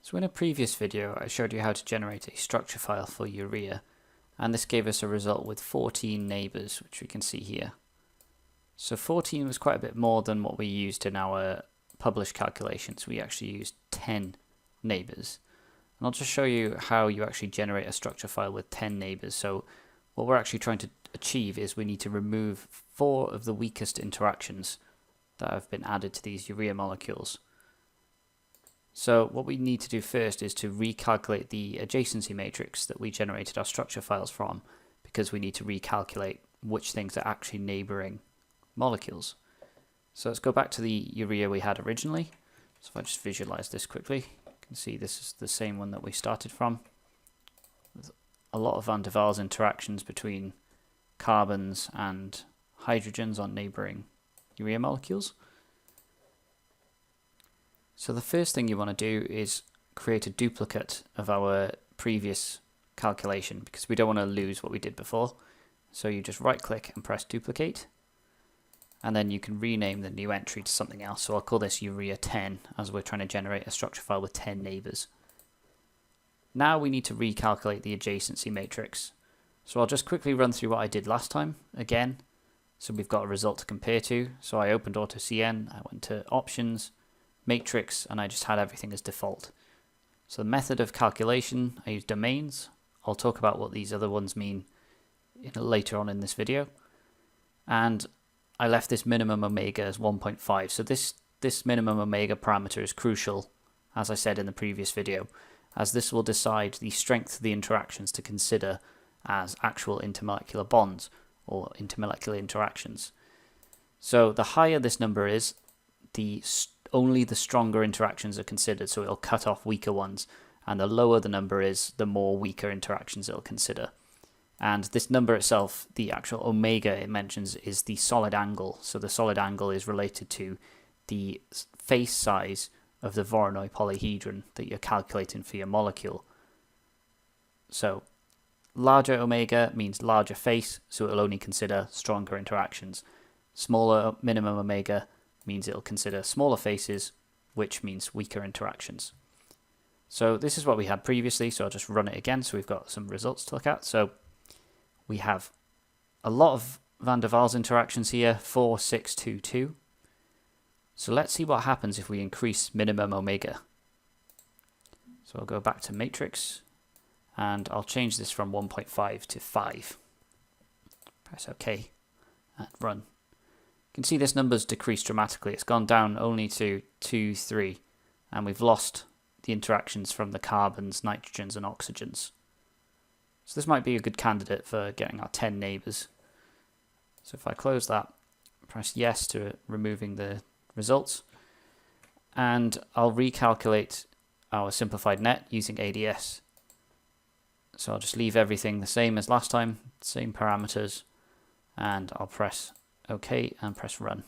So in a previous video I showed you how to generate a structure file for urea, and this gave us a result with 14 neighbours, which we can see here. So 14 was quite a bit more than what we used in our published calculations. We actually used 10 neighbours. And I'll just show you how you actually generate a structure file with 10 neighbours. So what we're actually trying to achieve is we need to remove 4 of the weakest interactions that have been added to these urea molecules. So what we need to do first is to recalculate the adjacency matrix that we generated our structure files from, because we need to recalculate which things are actually neighbouring molecules. So let's go back to the urea we had originally. So if I just visualize this quickly, you can see this is the same one that we started from, with a lot of van der Waals interactions between carbons and hydrogens on neighbouring urea molecules. So the first thing you want to do is create a duplicate of our previous calculation, because we don't want to lose what we did before. So you just right click and press duplicate, and then you can rename the new entry to something else. So I'll call this urea 10, as we're trying to generate a structure file with 10 neighbours. Now we need to recalculate the adjacency matrix. So I'll just quickly run through what I did last time again, so we've got a result to compare to. So I opened AutoCN, I went to options, matrix, and I just had everything as default. So the method of calculation, I use domains. I'll talk about what these other ones mean later on in this video. And I left this minimum omega as 1.5. So this minimum omega parameter is crucial, as I said in the previous video, as this will decide the strength of the interactions to consider as actual intermolecular bonds or intermolecular interactions. So the higher this number is, only the stronger interactions are considered, so it'll cut off weaker ones, and the lower the number is, the more weaker interactions it'll consider. And this number itself, the actual omega it mentions, is the solid angle. So the solid angle is related to the face size of the Voronoi polyhedron that you're calculating for your molecule. So larger omega means larger face, so it'll only consider stronger interactions. Smaller minimum omega means it'll consider smaller faces, which means weaker interactions. So this is what we had previously, so I'll just run it again so we've got some results to look at. So we have a lot of van der Waals interactions here, 4, 6, 2, 2. So let's see what happens if we increase minimum omega. So I'll go back to matrix, and I'll change this from 1.5 to 5. Press OK and run. You can see this number's decreased dramatically. It's gone down only to 2, 3, and we've lost the interactions from the carbons, nitrogens and oxygens. So this might be a good candidate for getting our 10 neighbours. So if I close that, press yes to removing the results, and I'll recalculate our simplified net using ADS. So I'll just leave everything the same as last time, same parameters, and I'll press OK and press run.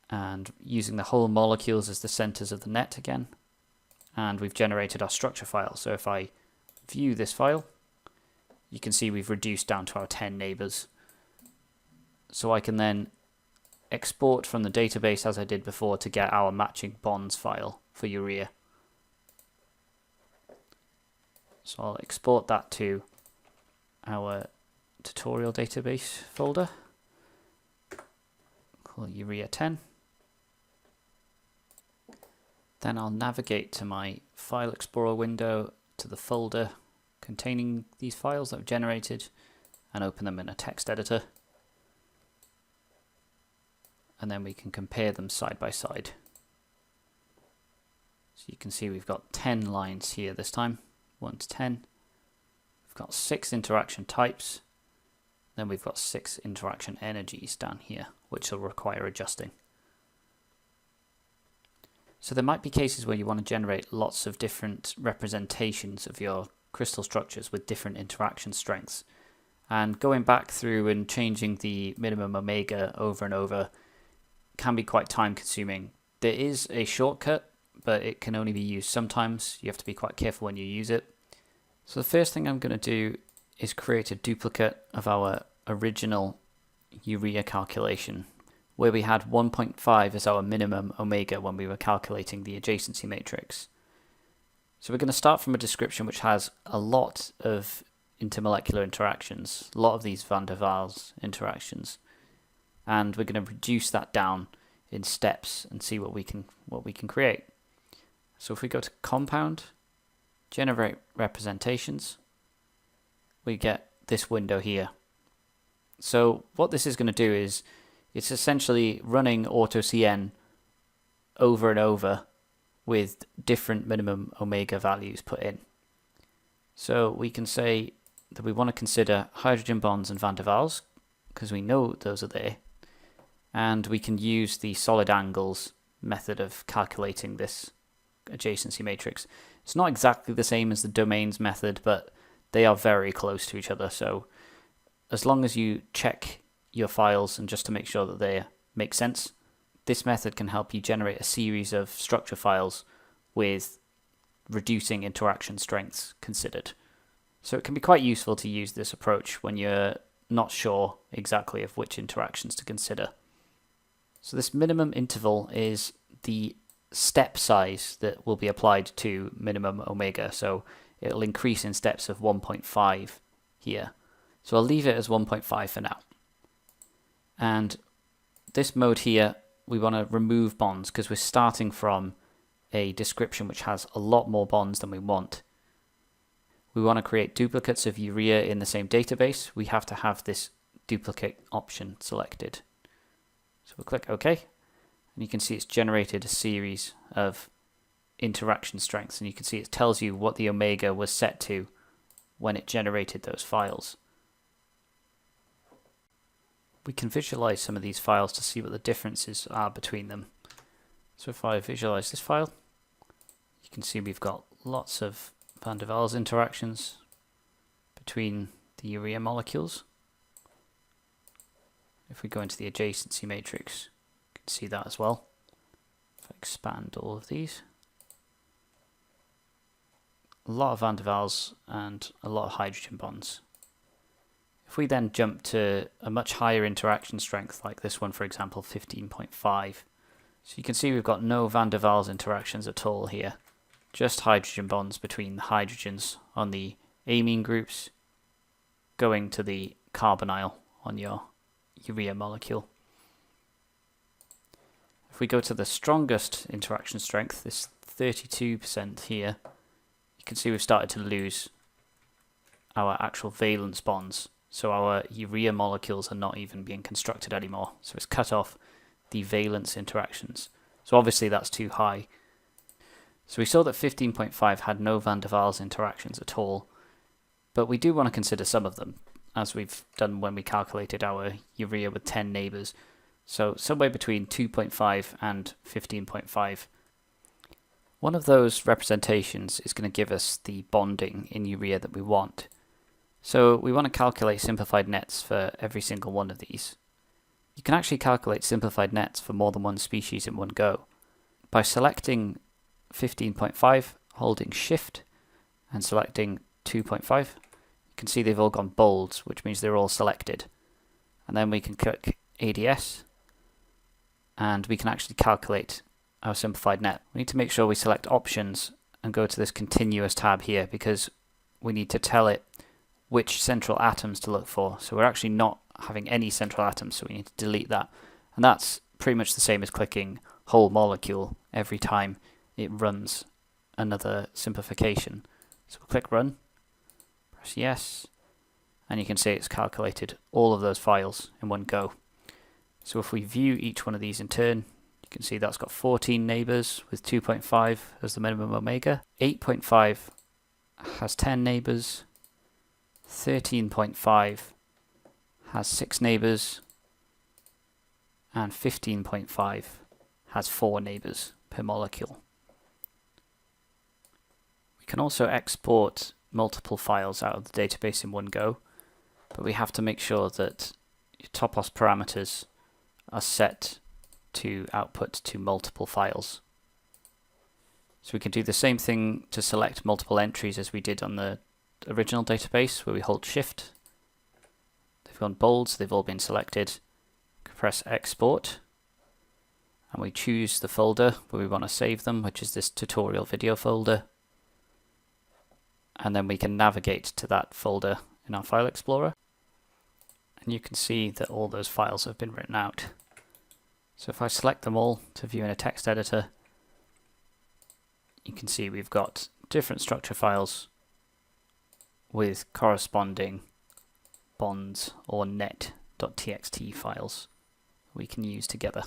And using the whole molecules as the centers of the net again, and we've generated our structure file. So if I view this file, you can see we've reduced down to our 10 neighbours. So I can then export from the database as I did before to get our matching bonds file for urea. So I'll export that to our tutorial database folder, call it urea 10. Then I'll navigate to my file explorer window to the folder containing these files that I've generated and open them in a text editor. And then we can compare them side by side. So you can see we've got 10 lines here this time, 1 to 10. We've got 6 interaction types. Then we've got 6 interaction energies down here, which will require adjusting. So there might be cases where you want to generate lots of different representations of your crystal structures with different interaction strengths. And going back through and changing the minimum omega over and over can be quite time consuming. There is a shortcut, but it can only be used sometimes. You have to be quite careful when you use it. So the first thing I'm going to do is create a duplicate of our original urea calculation. where we had 1.5 as our minimum omega when we were calculating the adjacency matrix. So we're going to start from a description which has a lot of intermolecular interactions, a lot of these van der Waals interactions, and we're going to reduce that down in steps and see what we can create. So if we go to compound, generate representations, we get this window here. So what this is going to do is it's essentially running AutoCN over and over with different minimum omega values put in. So we can say that we want to consider hydrogen bonds and van der Waals because we know those are there, and we can use the solid angles method of calculating this adjacency matrix. It's not exactly the same as the domains method, but they are very close to each other. So as long as you check your files and just to make sure that they make sense, this method can help you generate a series of structure files with reducing interaction strengths considered. So it can be quite useful to use this approach when you're not sure exactly of which interactions to consider. So this minimum interval is the step size that will be applied to minimum omega. So it'll increase in steps of 1.5 here. So I'll leave it as 1.5 for now. And this mode here, we want to remove bonds because we're starting from a description which has a lot more bonds than we want. We want to create duplicates of urea in the same database. We have to have this duplicate option selected. So we'll click OK, and you can see it's generated a series of interaction strengths, and you can see it tells you what the omega was set to when it generated those files. We can visualize some of these files to see what the differences are between them. So if I visualize this file, you can see we've got lots of van der Waals interactions between the urea molecules. If we go into the adjacency matrix, you can see that as well. If I expand all of these, a lot of van der Waals and a lot of hydrogen bonds. If we then jump to a much higher interaction strength, like this one, for example, 15.5, so you can see we've got no van der Waals interactions at all here, just hydrogen bonds between the hydrogens on the amine groups going to the carbonyl on your urea molecule. If we go to the strongest interaction strength, this 32% here, you can see we've started to lose our actual valence bonds. So our urea molecules are not even being constructed anymore. So it's cut off the valence interactions. So obviously that's too high. So we saw that 15.5 had no van der Waals interactions at all, but we do want to consider some of them, as we've done when we calculated our urea with 10 neighbours. So somewhere between 2.5 and 15.5. One of those representations is going to give us the bonding in urea that we want. So we want to calculate simplified nets for every single one of these. You can actually calculate simplified nets for more than one species in one go. By selecting 15.5, holding Shift and selecting 2.5, you can see they've all gone bold, which means they're all selected. And then we can click ADS and we can actually calculate our simplified net. We need to make sure we select options and go to this continuous tab here because we need to tell it which central atoms to look for. So we're actually not having any central atoms, so we need to delete that. And that's pretty much the same as clicking whole molecule every time it runs another simplification. So we'll click run, press yes, and you can see it's calculated all of those files in one go. So if we view each one of these in turn, you can see that's got 14 neighbours with 2.5 as the minimum omega. 8.5 has 10 neighbours. 13.5 has 6 neighbours, and 15.5 has 4 neighbours per molecule. We can also export multiple files out of the database in one go, but we have to make sure that your Topos parameters are set to output to multiple files. So we can do the same thing to select multiple entries as we did on the original database, where we hold Shift. They've gone bold, so they've all been selected. Press Export. and we choose the folder where we want to save them, which is this tutorial video folder. And then we can navigate to that folder in our file explorer. And you can see that all those files have been written out. So if I select them all to view in a text editor, you can see we've got different structure files with corresponding bonds or net.txt files we can use together.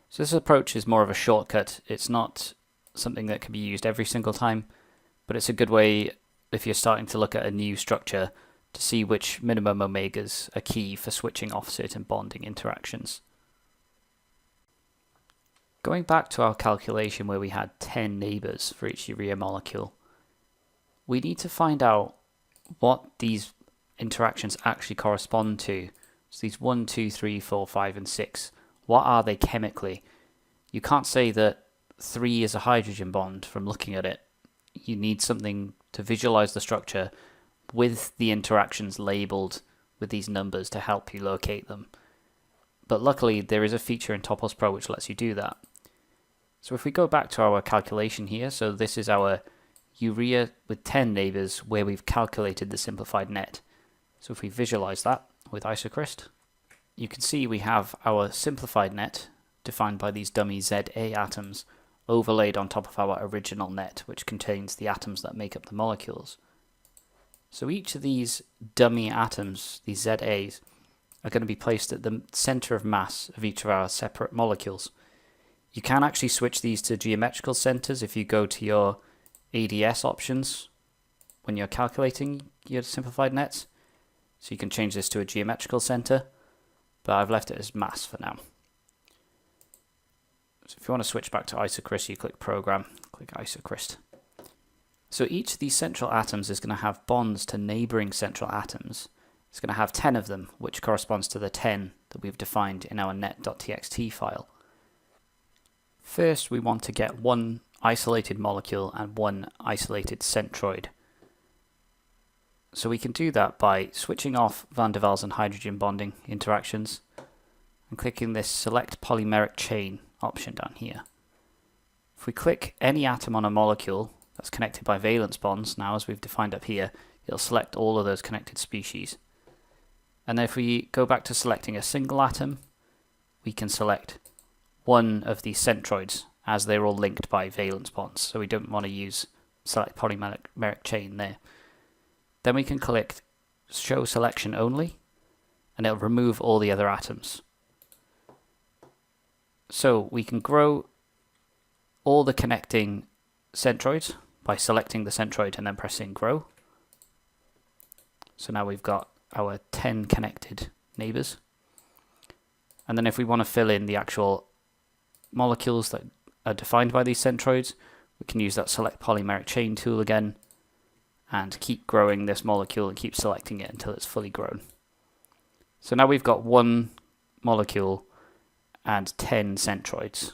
So this approach is more of a shortcut. It's not something that can be used every single time, but it's a good way if you're starting to look at a new structure to see which minimum omegas are key for switching off certain bonding interactions. Going back to our calculation where we had 10 neighbours for each urea molecule, we need to find out what these interactions actually correspond to. So these 1, 2, 3, 4, 5 and 6, what are they chemically? You can't say that 3 is a hydrogen bond from looking at it. You need something to visualize the structure with the interactions labeled with these numbers to help you locate them. But luckily there is a feature in ToposPro which lets you do that. So if we go back to our calculation here, so this is our urea with 10 neighbours where we've calculated the simplified net. So if we visualize that with IsoCryst, you can see we have our simplified net defined by these dummy ZA atoms overlaid on top of our original net, which contains the atoms that make up the molecules. So each of these dummy atoms, these ZAs, are going to be placed at the center of mass of each of our separate molecules. You can actually switch these to geometrical centers if you go to your ADS options when you're calculating your simplified nets. So you can change this to a geometrical center, but I've left it as mass for now. So if you want to switch back to IsoCryst, you click Program, click IsoCryst. So each of these central atoms is going to have bonds to neighboring central atoms. It's going to have 10 of them, which corresponds to the 10 that we've defined in our net.txt file. First, we want to get one isolated molecule and one isolated centroid. So we can do that by switching off van der Waals and hydrogen bonding interactions and clicking this Select Polymeric Chain option down here. If we click any atom on a molecule that's connected by valence bonds, now as we've defined up here, it'll select all of those connected species. And then if we go back to selecting a single atom, we can select one of these centroids as they're all linked by valence bonds, so we don't want to use Select Polymeric Chain there. Then we can click Show Selection Only, and it'll remove all the other atoms. So we can grow all the connecting centroids by selecting the centroid and then pressing Grow. So now we've got our 10 connected neighbours. And then if we want to fill in the actual molecules that are defined by these centroids, we can use that Select Polymeric Chain tool again and keep growing this molecule and keep selecting it until it's fully grown. So now we've got one molecule and 10 centroids.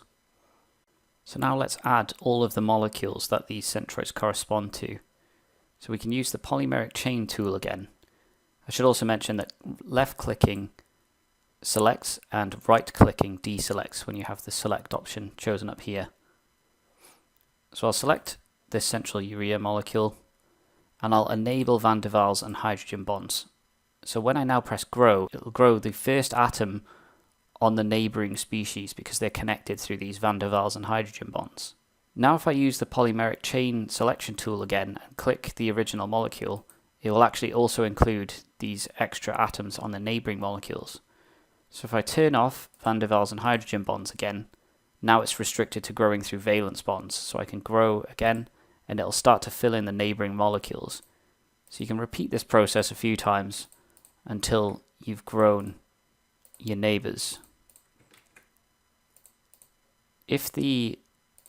So now let's add all of the molecules that these centroids correspond to. So we can use the Polymeric Chain tool again. I should also mention that left-clicking selects and right-clicking deselects when you have the select option chosen up here. So I'll select this central urea molecule and I'll enable van der Waals and hydrogen bonds. So when I now press Grow, it'll grow the first atom on the neighbouring species because they're connected through these van der Waals and hydrogen bonds. Now if I use the Polymeric Chain selection tool again and click the original molecule, it will actually also include these extra atoms on the neighbouring molecules. So if I turn off van der Waals and hydrogen bonds again, now it's restricted to growing through valence bonds. So I can grow again and it'll start to fill in the neighbouring molecules. So you can repeat this process a few times until you've grown your neighbours. If the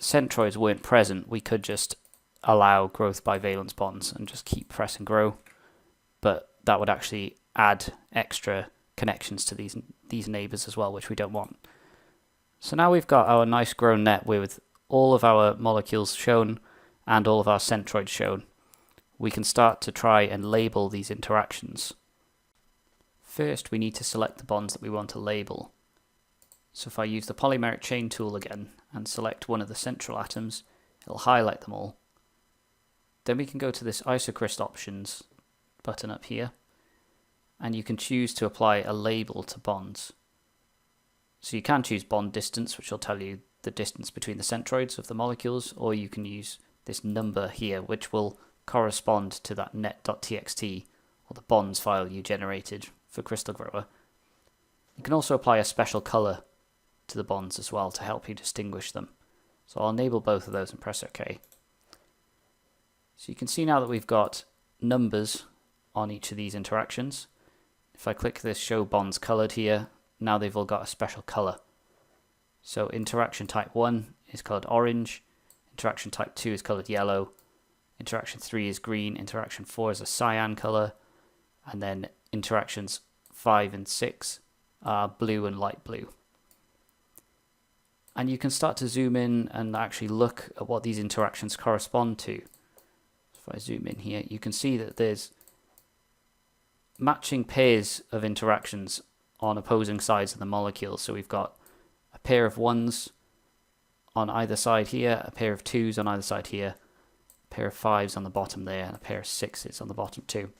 centroids weren't present, we could just allow growth by valence bonds and just keep press and grow, but that would actually add extra connections to these neighbours as well, which we don't want. So now we've got our nice grown net with all of our molecules shown and all of our centroids shown. We can start to try and label these interactions. First, we need to select the bonds that we want to label. So if I use the polymeric chain tool again and select one of the central atoms, it'll highlight them all. Then we can go to this IsoCryst options button up here, and you can choose to apply a label to bonds. So you can choose bond distance, which will tell you the distance between the centroids of the molecules, or you can use this number here, which will correspond to that net.txt or the bonds file you generated for Crystal Grower. You can also apply a special color to the bonds as well to help you distinguish them. So I'll enable both of those and press OK. So you can see now that we've got numbers on each of these interactions. If I click this show bonds colored here, now they've all got a special color. So interaction type 1 is colored orange, interaction type 2 is colored yellow, interaction 3 is green, interaction 4 is a cyan color, and then interactions 5 and 6 are blue and light blue. And you can start to zoom in and actually look at what these interactions correspond to. If I zoom in here, you can see that there's matching pairs of interactions on opposing sides of the molecule. So we've got a pair of 1s on either side here, a pair of 2s on either side here, a pair of 5s on the bottom there, and a pair of 6s on the bottom too.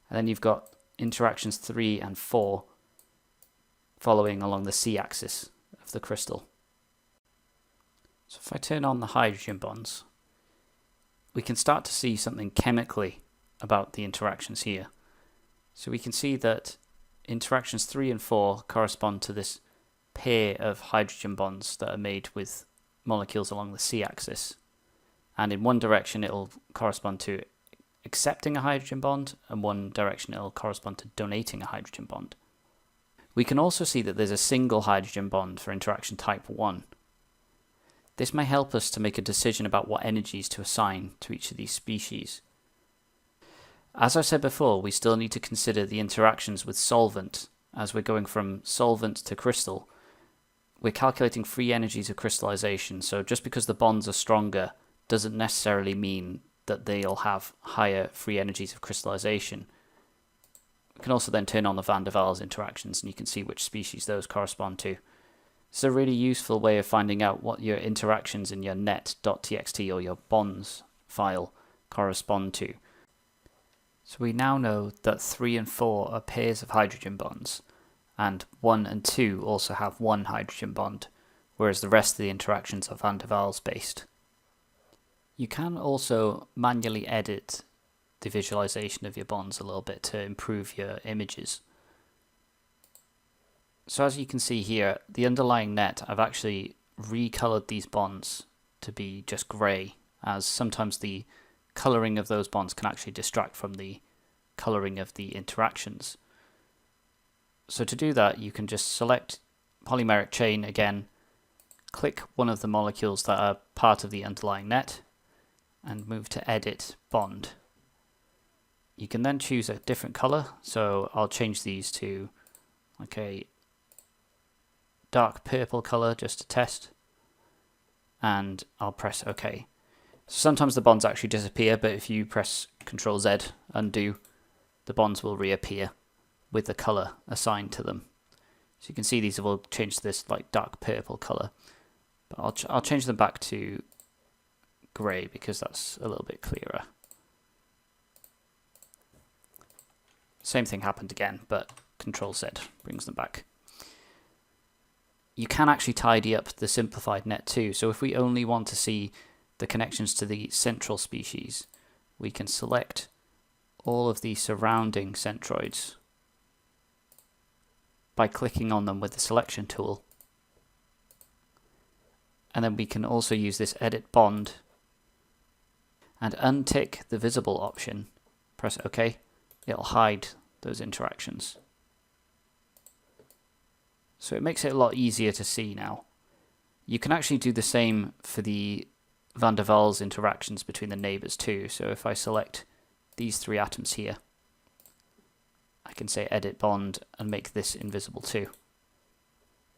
And then you've got interactions 3 and 4 following along the C-axis of the crystal. So if I turn on the hydrogen bonds, we can start to see something chemically about the interactions here. So we can see that interactions 3 and 4 correspond to this pair of hydrogen bonds that are made with molecules along the C-axis. And in one direction it'll correspond to accepting a hydrogen bond, and one direction it'll correspond to donating a hydrogen bond. We can also see that there's a single hydrogen bond for interaction type 1. This may help us to make a decision about what energies to assign to each of these species. As I said before, we still need to consider the interactions with solvent. As we're going from solvent to crystal, we're calculating free energies of crystallization, so just because the bonds are stronger doesn't necessarily mean that they'll have higher free energies of crystallization. We can also then turn on the van der Waals interactions, and you can see which species those correspond to. It's a really useful way of finding out what your interactions in your net.txt or your bonds file correspond to. So we now know that 3 and 4 are pairs of hydrogen bonds, and 1 and 2 also have one hydrogen bond, whereas the rest of the interactions are van der Waals based. You can also manually edit the visualization of your bonds a little bit to improve your images. So as you can see here, the underlying net, I've actually recolored these bonds to be just grey, as sometimes the colouring of those bonds can actually distract from the colouring of the interactions. So to do that, you can just select polymeric chain again, click one of the molecules that are part of the underlying net, and move to edit bond. You can then choose a different colour, so I'll change these to like a dark purple colour just to test, and I'll press OK. So sometimes the bonds actually disappear, but if you press Ctrl Z, undo, the bonds will reappear with the colour assigned to them. So you can see these have all changed to this like dark purple colour, but I'll change them back to grey because that's a little bit clearer. Same thing happened again, but Ctrl Z brings them back. You can actually tidy up the simplified net too, so if we only want to see the connections to the central species, we can select all of the surrounding centroids by clicking on them with the selection tool. And then we can also use this edit bond and untick the visible option. Press OK. It'll hide those interactions. So it makes it a lot easier to see now. You can actually do the same for the van der Waals interactions between the neighbours too. So if I select these 3 atoms here, I can say edit bond and make this invisible too.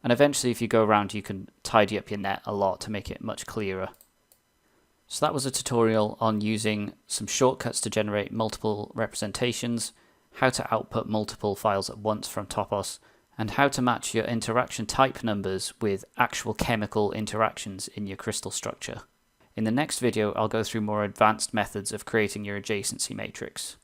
And eventually if you go around you can tidy up your net a lot to make it much clearer. So that was a tutorial on using some shortcuts to generate multiple representations, how to output multiple files at once from Topos, and how to match your interaction type numbers with actual chemical interactions in your crystal structure. In the next video, I'll go through more advanced methods of creating your adjacency matrix.